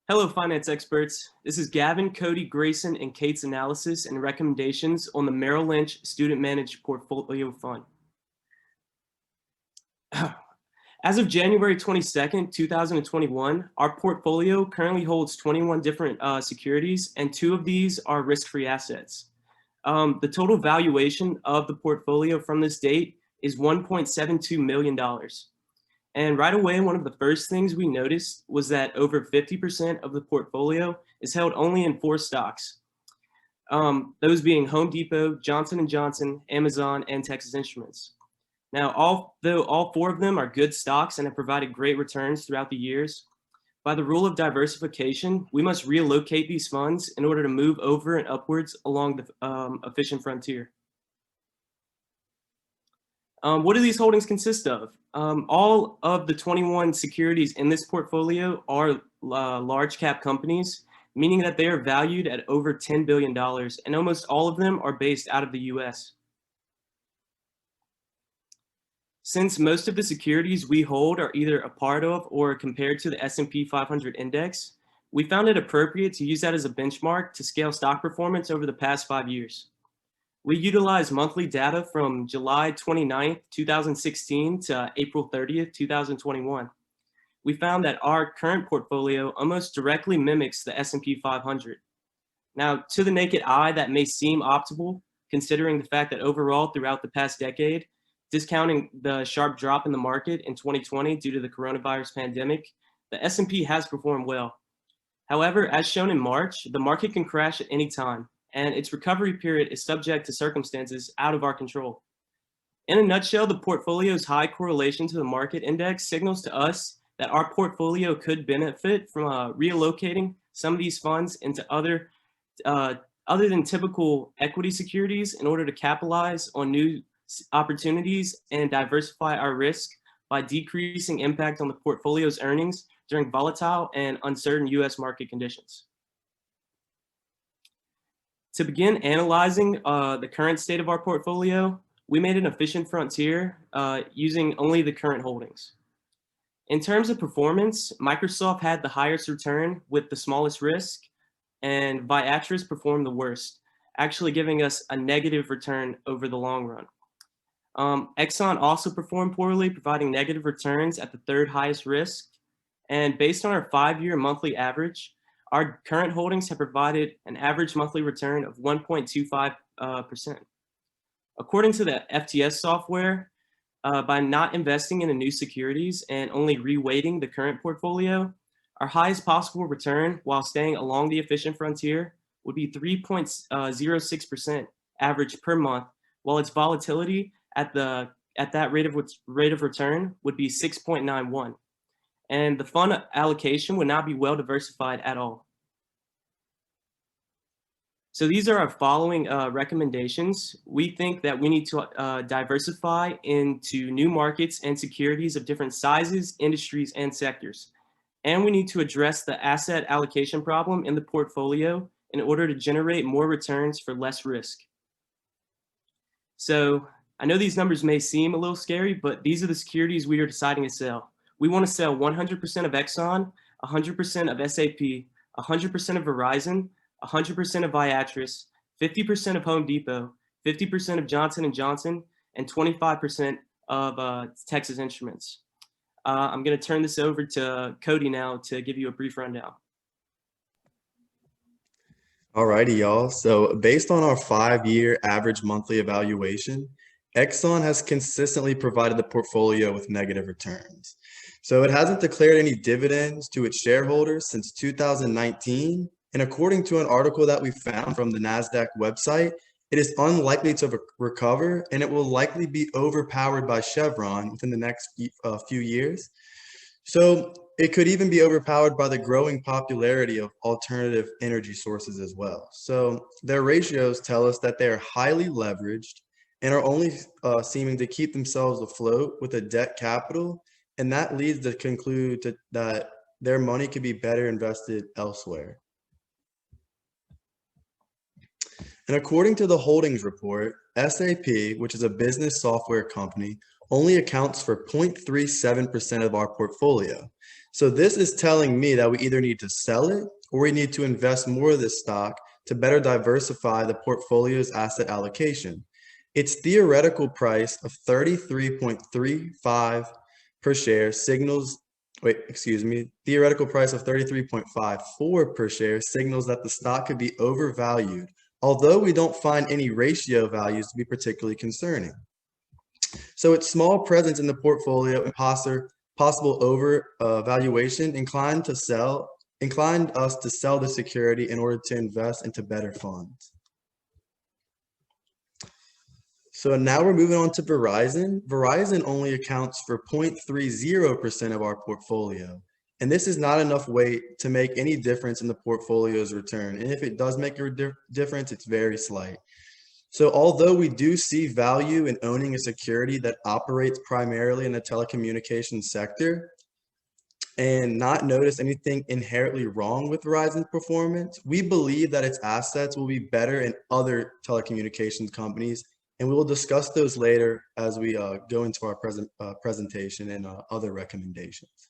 Hello, finance experts. This is Gavin, Cody, Grayson, and Kate's analysis and recommendations on the Merrill Lynch Student Managed Portfolio Fund. As of January 22nd, 2021, our portfolio currently holds 21 different securities, and 2 of these are risk-free assets. The total valuation of the portfolio from this date is $1.72 million. And right away, one of the first things we noticed was that over 50% of the portfolio is held only in 4 stocks. Those being Home Depot, Johnson & Johnson, Amazon, and Texas Instruments. Now, although all 4 of them are good stocks and have provided great returns throughout the years, by the rule of diversification, we must relocate these funds in order to move over and upwards along the efficient frontier. What do these holdings consist of? All of the 21 securities in this portfolio are large cap companies, meaning that they are valued at over $10 billion, and almost all of them are based out of the US. Since most of the securities we hold are either a part of or compared to the S&P 500 index, we found it appropriate to use that as a benchmark to scale stock performance over the past 5 years. We utilize monthly data from July 29th, 2016 to April 30th, 2021. We found that our current portfolio almost directly mimics the S&P 500. Now, to the naked eye, that may seem optimal, considering the fact that overall throughout the past decade, discounting the sharp drop in the market in 2020 due to the coronavirus pandemic, the S&P has performed well. However, as shown in March, the market can crash at any time, and its recovery period is subject to circumstances out of our control. In a nutshell, the portfolio's high correlation to the market index signals to us that our portfolio could benefit from relocating some of these funds into other than typical equity securities in order to capitalize on new opportunities and diversify our risk by decreasing impact on the portfolio's earnings during volatile and uncertain US market conditions. To begin analyzing the current state of our portfolio, we made an efficient frontier using only the current holdings. In terms of performance, Microsoft had the highest return with the smallest risk, and Viatris performed the worst, actually giving us a negative return over the long run. Exxon also performed poorly, providing negative returns at the 3rd highest risk. And based on our 5-year monthly average, our current holdings have provided an average monthly return of 1.25%. According to the FTS software, by not investing in the new securities and only reweighting the current portfolio, our highest possible return while staying along the efficient frontier would be 3.06% average per month, while its volatility at that rate of return would be 6.91. And the fund allocation would not be well diversified at all. So these are our following recommendations. We think that we need to diversify into new markets and securities of different sizes, industries, and sectors. And we need to address the asset allocation problem in the portfolio in order to generate more returns for less risk. So I know these numbers may seem a little scary, but these are the securities we are deciding to sell. We want to sell 100% of Exxon, 100% of SAP, 100% of Verizon, 100% of Viatris, 50% of Home Depot, 50% of Johnson & Johnson, and 25% of Texas Instruments. I'm going to turn this over to Cody now to give you a brief rundown. Alrighty, y'all. So based on our 5-year average monthly evaluation, Exxon has consistently provided the portfolio with negative returns. So it hasn't declared any dividends to its shareholders since 2019. And according to an article that we found from the NASDAQ website, it is unlikely to recover, and it will likely be overpowered by Chevron within the next few years. So it could even be overpowered by the growing popularity of alternative energy sources as well. So their ratios tell us that they are highly leveraged and are only seeming to keep themselves afloat with a debt capital. And that leads to conclude that their money could be better invested elsewhere. And according to the holdings report, SAP, which is a business software company, only accounts for 0.37% of our portfolio. So this is telling me that we either need to sell it or we need to invest more of this stock to better diversify the portfolio's asset allocation. Its theoretical price of 33.35 per share theoretical price of 33.54 per share signals that the stock could be overvalued, although we don't find any ratio values to be particularly concerning. So its small presence in the portfolio and possible overvaluation inclined us to sell the security in order to invest into better funds. So now we're moving on to Verizon. Verizon only accounts for 0.30% of our portfolio. And this is not enough weight to make any difference in the portfolio's return. And if it does make a difference, it's very slight. So although we do see value in owning a security that operates primarily in the telecommunications sector and not notice anything inherently wrong with Verizon's performance, we believe that its assets will be better in other telecommunications companies. And we will discuss those later as we go into our presentation and other recommendations.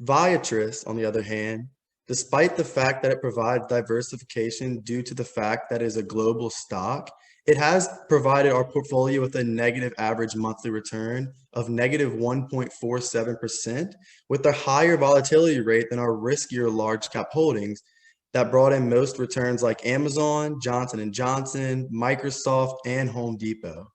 Viatris, on the other hand, despite the fact that it provides diversification due to the fact that it is a global stock, it has provided our portfolio with a negative average monthly return of negative 1.47%, with a higher volatility rate than our riskier large cap holdings that brought in most returns like Amazon, Johnson & Johnson, Microsoft, and Home Depot.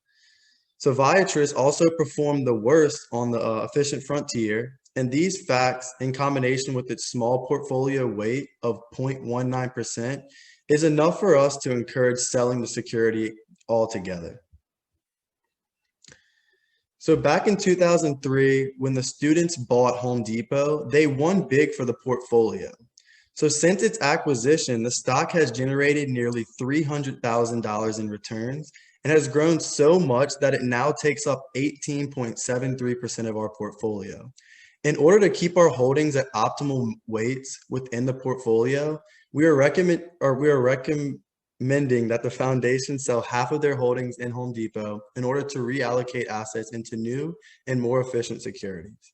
So Viatris also performed the worst on the efficient frontier, and these facts, in combination with its small portfolio weight of 0.19%, is enough for us to encourage selling the security altogether. So back in 2003, when the students bought Home Depot, they won big for the portfolio. So since its acquisition, the stock has generated nearly $300,000 in returns and has grown so much that it now takes up 18.73% of our portfolio. In order to keep our holdings at optimal weights within the portfolio, we are recommending that the foundation sell half of their holdings in Home Depot in order to reallocate assets into new and more efficient securities.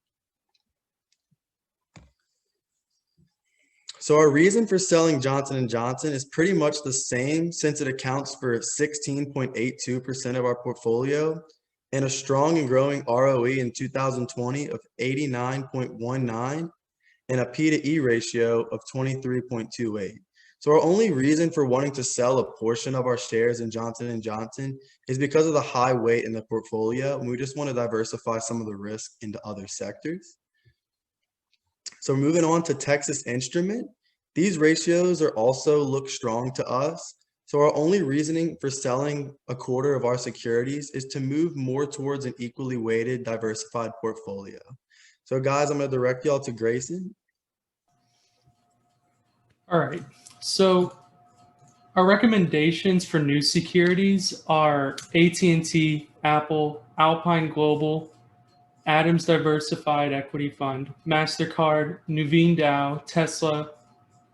So our reason for selling Johnson & Johnson is pretty much the same, since it accounts for 16.82% of our portfolio and a strong and growing ROE in 2020 of 89.19 and a P to E ratio of 23.28. So our only reason for wanting to sell a portion of our shares in Johnson & Johnson is because of the high weight in the portfolio, and we just want to diversify some of the risk into other sectors. So moving on to Texas Instrument, these ratios are also look strong to us. So our only reasoning for selling a quarter of our securities is to move more towards an equally weighted, diversified portfolio. So guys, I'm going to direct y'all to Grayson. All right. So our recommendations for new securities are AT&T, Apple, Alpine Global, Adams Diversified Equity Fund, MasterCard, Nuveen Dow, Tesla,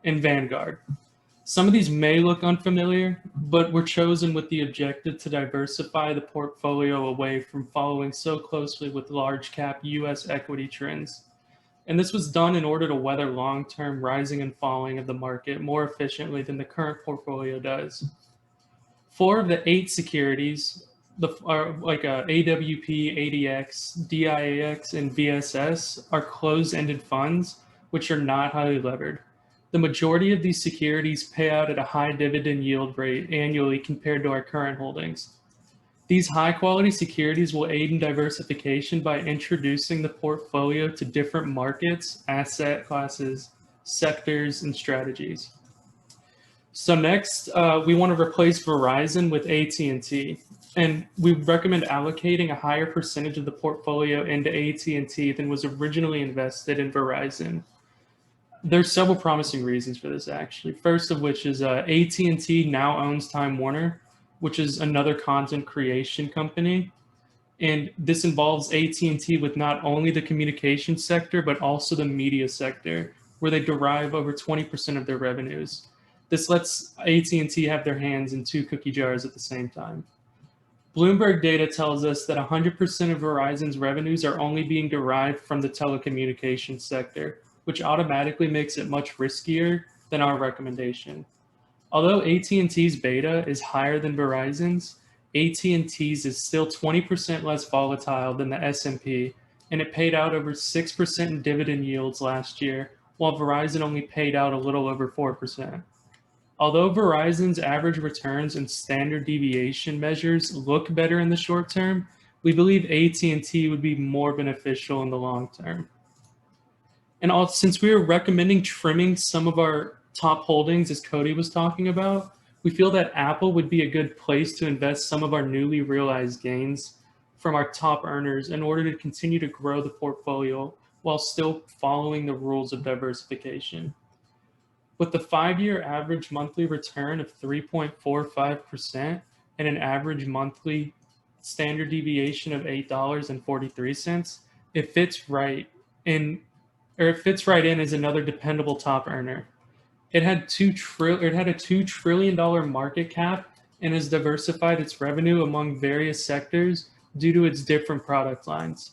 and Vanguard. Some of these may look unfamiliar, but were chosen with the objective to diversify the portfolio away from following so closely with large cap US equity trends. And this was done in order to weather long-term rising and falling of the market more efficiently than the current portfolio does. 4 of the 8 securities like AWP, ADX, DIAX, and VSS are closed-ended funds, which are not highly levered. The majority of these securities pay out at a high dividend yield rate annually compared to our current holdings. These high-quality securities will aid in diversification by introducing the portfolio to different markets, asset classes, sectors, and strategies. So next, we want to replace Verizon with AT&T. And we recommend allocating a higher percentage of the portfolio into AT&T than was originally invested in Verizon. There's several promising reasons for this, actually. First of which is AT&T now owns Time Warner, which is another content creation company. And this involves AT&T with not only the communication sector, but also the media sector, where they derive over 20% of their revenues. This lets AT&T have their hands in 2 cookie jars at the same time. Bloomberg data tells us that 100% of Verizon's revenues are only being derived from the telecommunications sector, which automatically makes it much riskier than our recommendation. Although AT&T's beta is higher than Verizon's, AT&T's is still 20% less volatile than the S&P, and it paid out over 6% in dividend yields last year, while Verizon only paid out a little over 4%. Although Verizon's average returns and standard deviation measures look better in the short term, we believe AT&T would be more beneficial in the long term. And also, since we are recommending trimming some of our top holdings, as Cody was talking about, we feel that Apple would be a good place to invest some of our newly realized gains from our top earners in order to continue to grow the portfolio while still following the rules of diversification. With the 5-year average monthly return of 3.45% and an average monthly standard deviation of $8.43, it fits right in as another dependable top earner. It had a $2 trillion market cap and has diversified its revenue among various sectors due to its different product lines.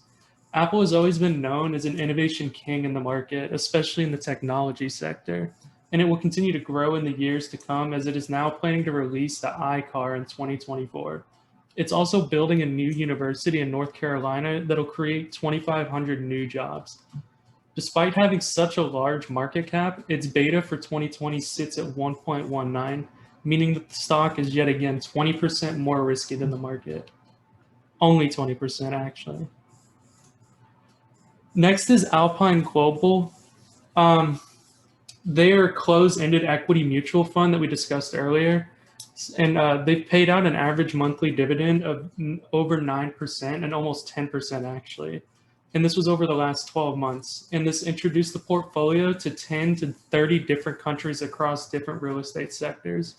Apple has always been known as an innovation king in the market, especially in the technology sector, and it will continue to grow in the years to come as it is now planning to release the iCar in 2024. It's also building a new university in North Carolina that'll create 2,500 new jobs. Despite having such a large market cap, its beta for 2020 sits at 1.19, meaning that the stock is yet again 20% more risky than the market. Only 20%, actually. Next is Alpine Global. They are a closed-ended equity mutual fund that we discussed earlier, and they've paid out an average monthly dividend of over 9% and almost 10% actually. And this was over the last 12 months. And this introduced the portfolio to 10 to 30 different countries across different real estate sectors.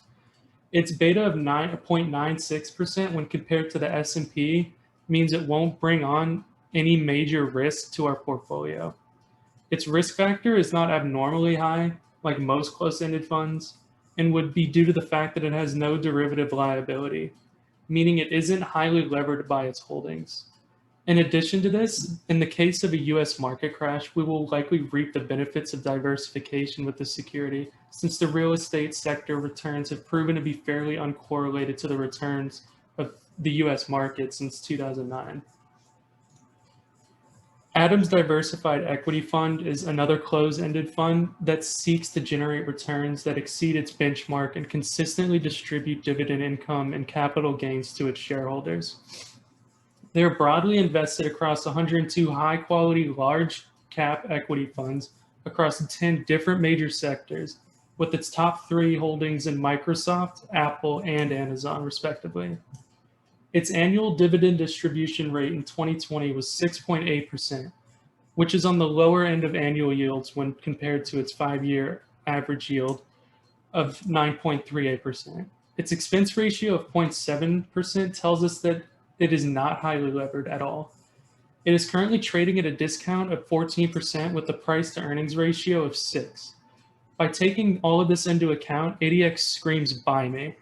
Its beta of 9.96% when compared to the S&P means it won't bring on any major risk to our portfolio. Its risk factor is not abnormally high, like most closed-ended funds, and would be due to the fact that it has no derivative liability, meaning it isn't highly levered by its holdings. In addition to this, in the case of a US market crash, we will likely reap the benefits of diversification with the security, since the real estate sector returns have proven to be fairly uncorrelated to the returns of the US market since 2009. Adams Diversified Equity Fund is another closed-ended fund that seeks to generate returns that exceed its benchmark and consistently distribute dividend income and capital gains to its shareholders. They are broadly invested across 102 high-quality, large-cap equity funds across 10 different major sectors, with its top 3 holdings in Microsoft, Apple, and Amazon, respectively. Its annual dividend distribution rate in 2020 was 6.8%, which is on the lower end of annual yields when compared to its 5-year average yield of 9.38%. Its expense ratio of 0.7% tells us that it is not highly levered at all. It is currently trading at a discount of 14% with a price to earnings ratio of 6. By taking all of this into account, ADX screams buy me.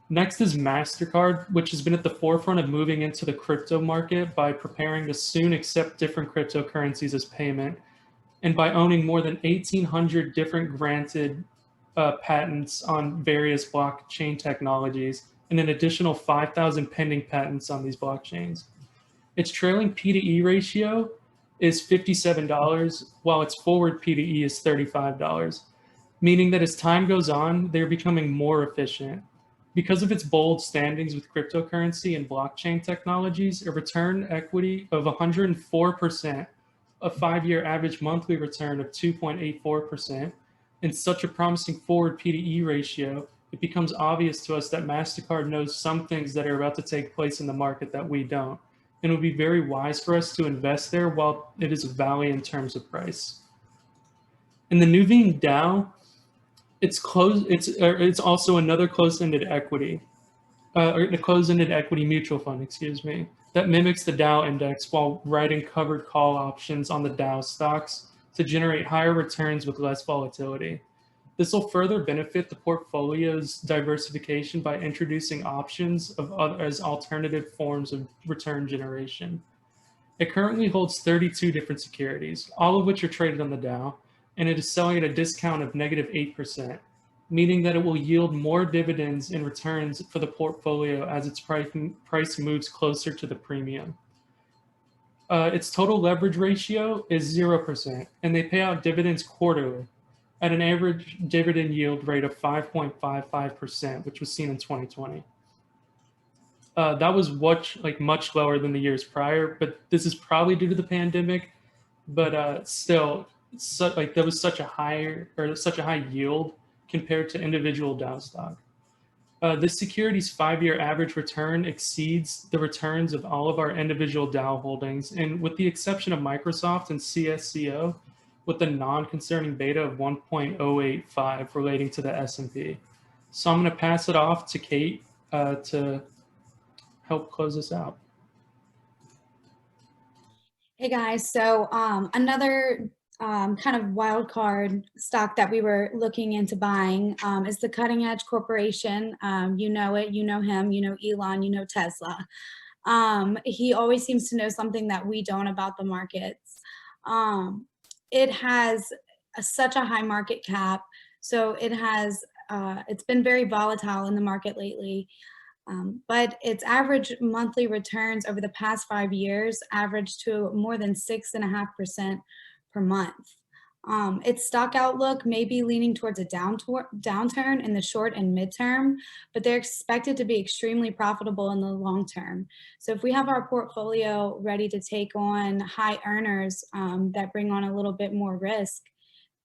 Next is MasterCard, which has been at the forefront of moving into the crypto market by preparing to soon accept different cryptocurrencies as payment, and by owning more than 1,800 different granted patents on various blockchain technologies, and an additional 5,000 pending patents on these blockchains. Its trailing P/E ratio is $57, while its forward P/E is $35, meaning that as time goes on, they're becoming more efficient. Because of its bold standings with cryptocurrency and blockchain technologies, a return equity of 104%, a 5-year average monthly return of 2.84%, and such a promising forward P/E ratio, it becomes obvious to us that MasterCard knows some things that are about to take place in the market that we don't, and it would be very wise for us to invest there while it is a valley in terms of price. In the Nuveen Dow, it's also another closed-ended equity, or the closed-ended equity mutual fund, that mimics the Dow index while writing covered call options on the Dow stocks to generate higher returns with less volatility. This will further benefit the portfolio's diversification by introducing options as alternative forms of return generation. It currently holds 32 different securities, all of which are traded on the Dow, and it is selling at a discount of -8%, meaning that it will yield more dividends and returns for the portfolio as its price moves closer to the premium. Its total leverage ratio is 0%, and they pay out dividends quarterly at an average dividend yield rate of 5.55%, which was seen in 2020. That was much lower than the years prior, but this is probably due to the pandemic. But still, there was such a high yield compared to individual Dow stock. This security's 5-year average return exceeds the returns of all of our individual Dow holdings, and with the exception of Microsoft and CSCO, with a non-concerning beta of 1.085 relating to the S&P. So I'm going to pass it off to Kate to help close this out. Hey guys, so another kind of wild card stock that we were looking into buying is the Cutting Edge Corporation. You know it, you know him, you know Elon, you know Tesla. He always seems to know something that we don't about the markets. It has such a high market cap, so it's been very volatile in the market lately. But its average monthly returns over the past 5 years averaged to more than 6.5% per month. Its stock outlook may be leaning towards a downturn in the short and midterm, but they're expected to be extremely profitable in the long term. So if we have our portfolio ready to take on high earners that bring on a little bit more risk,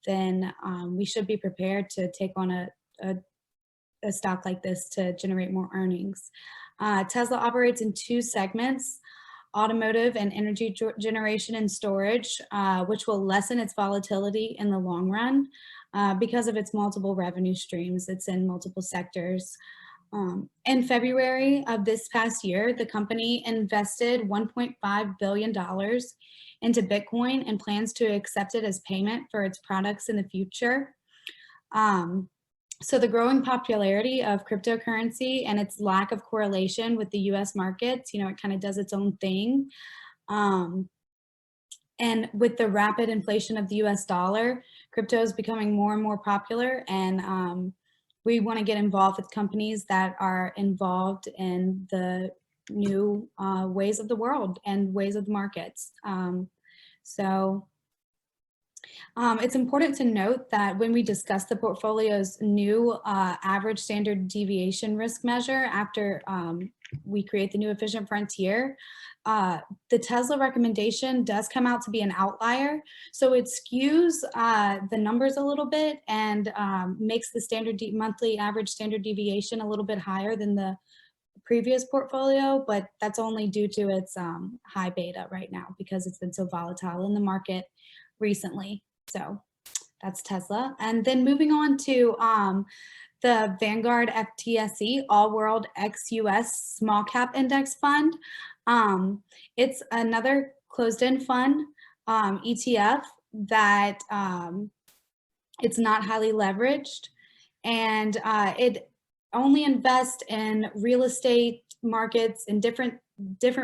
then we should be prepared to take on a stock like this to generate more earnings. Tesla operates in 2 segments, automotive and energy generation and storage, which will lessen its volatility in the long run because of its multiple revenue streams. It's in multiple sectors. In February of this past year, the company invested $1.5 billion into Bitcoin and plans to accept it as payment for its products in the future. So the growing popularity of cryptocurrency and its lack of correlation with the US markets, it kind of does its own thing. And with the rapid inflation of the US dollar, crypto is becoming more and more popular, and we want to get involved with companies that are involved in the new ways of the world and ways of the markets. It's important to note that when we discuss the portfolio's new average standard deviation risk measure after we create the new efficient frontier, the Tesla recommendation does come out to be an outlier. So it skews the numbers a little bit and makes the standard monthly average standard deviation a little bit higher than the previous portfolio, but that's only due to its high beta right now because it's been so volatile in the market recently. So that's Tesla. And then moving on to the Vanguard FTSE All World ex-US Small Cap Index Fund. It's another closed-end fund ETF that it's not highly leveraged, and it only invests in real estate markets in different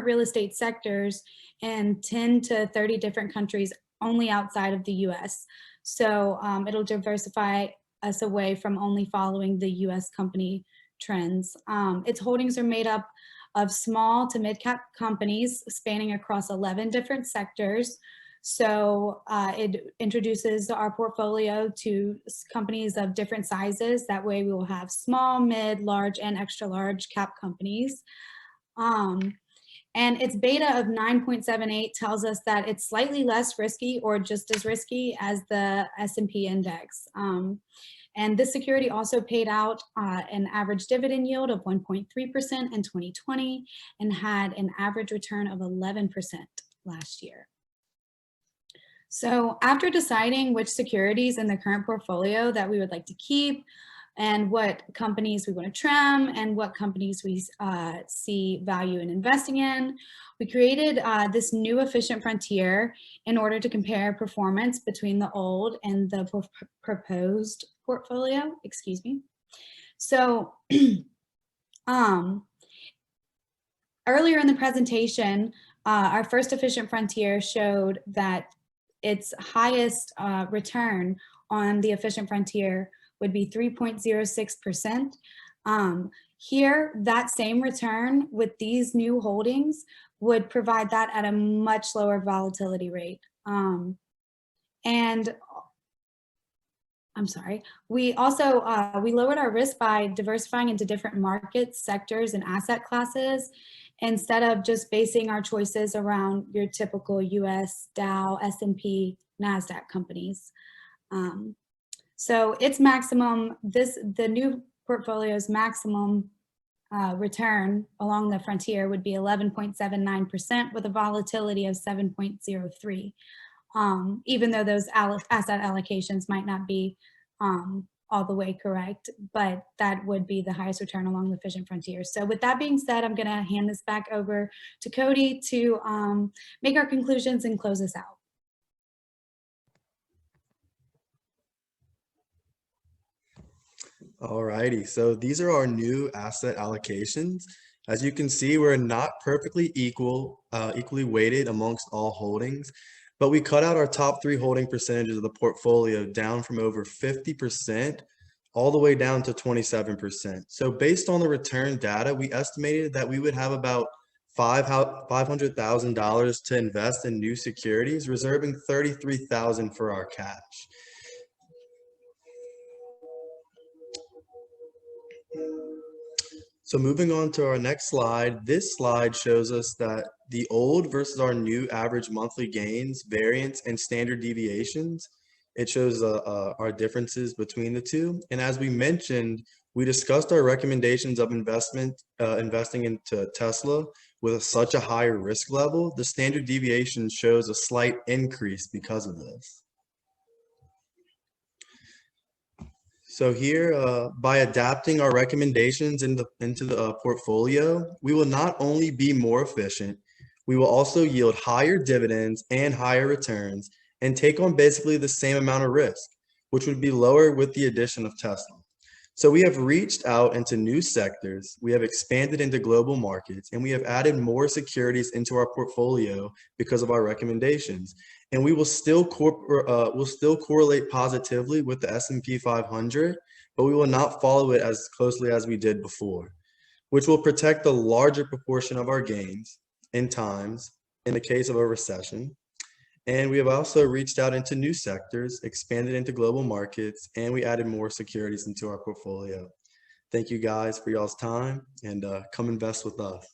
real estate sectors in 10 to 30 different countries only outside of the US. So it'll diversify us away from only following the US company trends. Its holdings are made up of small to mid-cap companies spanning across 11 different sectors. So it introduces our portfolio to companies of different sizes. That way we will have small, mid, large, and extra large cap companies. And its beta of 9.78 tells us that it's slightly less risky or just as risky as the S&P index. And this security also paid out an average dividend yield of 1.3% in 2020 and had an average return of 11% last year. So after deciding which securities in the current portfolio that we would like to keep and what companies we want to trim and what companies we see value in investing in. We created this new efficient frontier in order to compare performance between the old and the proposed portfolio, excuse me. So earlier in the presentation, our first efficient frontier showed that its highest return on the efficient frontier would be 3.06%. Here, that same return with these new holdings would provide that at a much lower volatility rate. And I'm sorry, we also, we lowered our risk by diversifying into different markets, sectors, and asset classes, instead of just basing our choices around your typical US, Dow, S&P, NASDAQ companies. So its maximum, the new portfolio's maximum return along the frontier would be 11.79% with a volatility of 7.03. Even though those asset allocations might not be all the way correct, but that would be the highest return along the efficient frontier. So with that being said, I'm gonna hand this back over to Cody to make our conclusions and close us out. All righty, so these are our new asset allocations. As you can see, we're not perfectly equally weighted amongst all holdings, but we cut out our top 3 holding percentages of the portfolio down from over 50% all the way down to 27%. So based on the return data, we estimated that we would have about $500,000 to invest in new securities, reserving $33,000 for our cash. So moving on to our next slide, this slide shows us that the old versus our new average monthly gains, variance, and standard deviations. It shows our differences between the two. And as we mentioned, we discussed our recommendations of investing into Tesla with such a higher risk level. The standard deviation shows a slight increase because of this. So here, by adapting our recommendations into the portfolio, we will not only be more efficient, we will also yield higher dividends and higher returns and take on basically the same amount of risk, which would be lower with the addition of Tesla. So we have reached out into new sectors, we have expanded into global markets, and we have added more securities into our portfolio because of our recommendations. And we will still correlate positively with the S&P 500, but we will not follow it as closely as we did before, which will protect the larger proportion of our gains in times in the case of a recession. And we have also reached out into new sectors, expanded into global markets, and we added more securities into our portfolio. Thank you guys for y'all's time, and come invest with us.